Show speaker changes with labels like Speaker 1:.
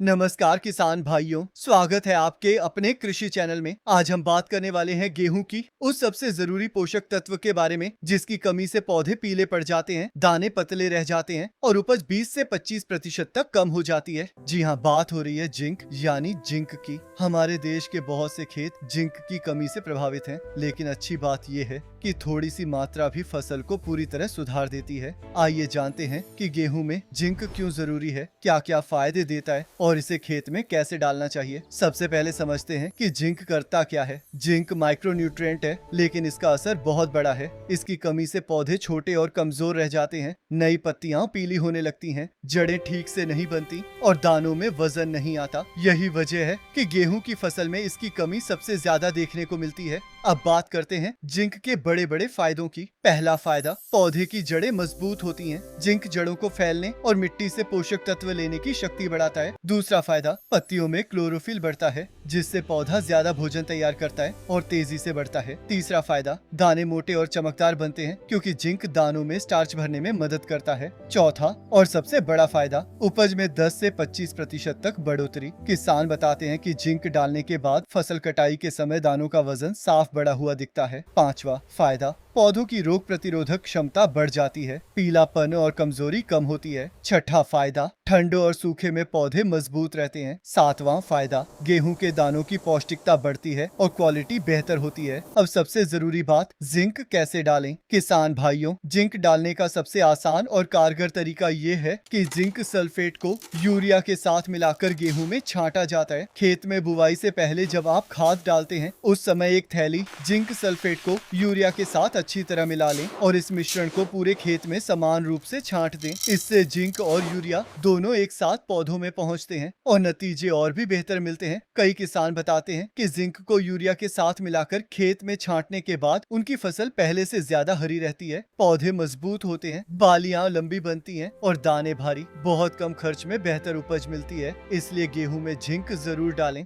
Speaker 1: नमस्कार किसान भाइयों, स्वागत है आपके अपने कृषि चैनल में। आज हम बात करने वाले हैं गेहूं की उस सबसे जरूरी पोषक तत्व के बारे में जिसकी कमी से पौधे पीले पड़ जाते हैं, दाने पतले रह जाते हैं और उपज 20 से 25% तक कम हो जाती है। जी हाँ, बात हो रही है जिंक यानी जिंक की। हमारे देश के बहुत से खेत जिंक की कमी से प्रभावित हैं, लेकिन अच्छी बात यह है कि थोड़ी सी मात्रा भी फसल को पूरी तरह सुधार देती है। आइए जानते हैं कि गेहूं में जिंक क्यों जरूरी है, क्या क्या फायदे देता है और इसे खेत में कैसे डालना चाहिए। सबसे पहले समझते हैं कि जिंक करता क्या है। जिंक माइक्रोन्यूट्रिएंट है, लेकिन इसका असर बहुत बड़ा है। इसकी कमी से पौधे छोटे और कमजोर रह जाते हैं, नई पत्तियां पीली होने लगती हैं, जड़ें ठीक से नहीं बनती और दानों में वजन नहीं आता। यही वजह है कि गेहूं की फसल में इसकी कमी सबसे ज्यादा देखने को मिलती है। अब बात करते हैं जिंक के बड़े बड़े फायदों की। पहला फायदा, पौधे की जड़ें मजबूत होती हैं। जिंक जड़ों को फैलने और मिट्टी से पोषक तत्व लेने की शक्ति बढ़ाता है। दूसरा फायदा, पत्तियों में क्लोरोफिल बढ़ता है, जिससे पौधा ज्यादा भोजन तैयार करता है और तेजी से बढ़ता है। तीसरा फायदा, दाने मोटे और चमकदार बनते हैं क्योंकि जिंक दानों में स्टार्च भरने में मदद करता है। चौथा और सबसे बड़ा फायदा, उपज में 10 से 25% तक बढ़ोतरी। किसान बताते हैं कि जिंक डालने के बाद फसल कटाई के समय दानों का वजन साफ बढ़ा हुआ दिखता है। पांचवा फायदा, पौधों की रोग प्रतिरोधक क्षमता बढ़ जाती है, पीलापन और कमजोरी कम होती है। छठा फायदा, ठंड और सूखे में पौधे मजबूत रहते हैं। सातवां फायदा, गेहूं के दानों की पौष्टिकता बढ़ती है और क्वालिटी बेहतर होती है। अब सबसे जरूरी बात, जिंक कैसे डालें। किसान भाइयों, जिंक डालने का सबसे आसान और कारगर तरीका ये है कि जिंक सल्फेट को यूरिया के साथ मिलाकर गेहूं में छांटा जाता है। खेत में बुवाई से पहले जब आप खाद डालते हैं, उस समय एक थैली जिंक सल्फेट को यूरिया के साथ अच्छी तरह मिला लें और इस मिश्रण को पूरे खेत में समान रूप से छांट दें। इससे जिंक और यूरिया दोनों एक साथ पौधों में पहुंचते हैं और नतीजे और भी बेहतर मिलते हैं। कई किसान बताते हैं कि जिंक को यूरिया के साथ मिलाकर खेत में छांटने के बाद उनकी फसल पहले से ज्यादा हरी रहती है, पौधे मजबूत होते हैं, बालियां लंबी बनती हैं और दाने भारी। बहुत कम खर्च में बेहतर उपज मिलती है, इसलिए गेहूं में जिंक जरूर डालें।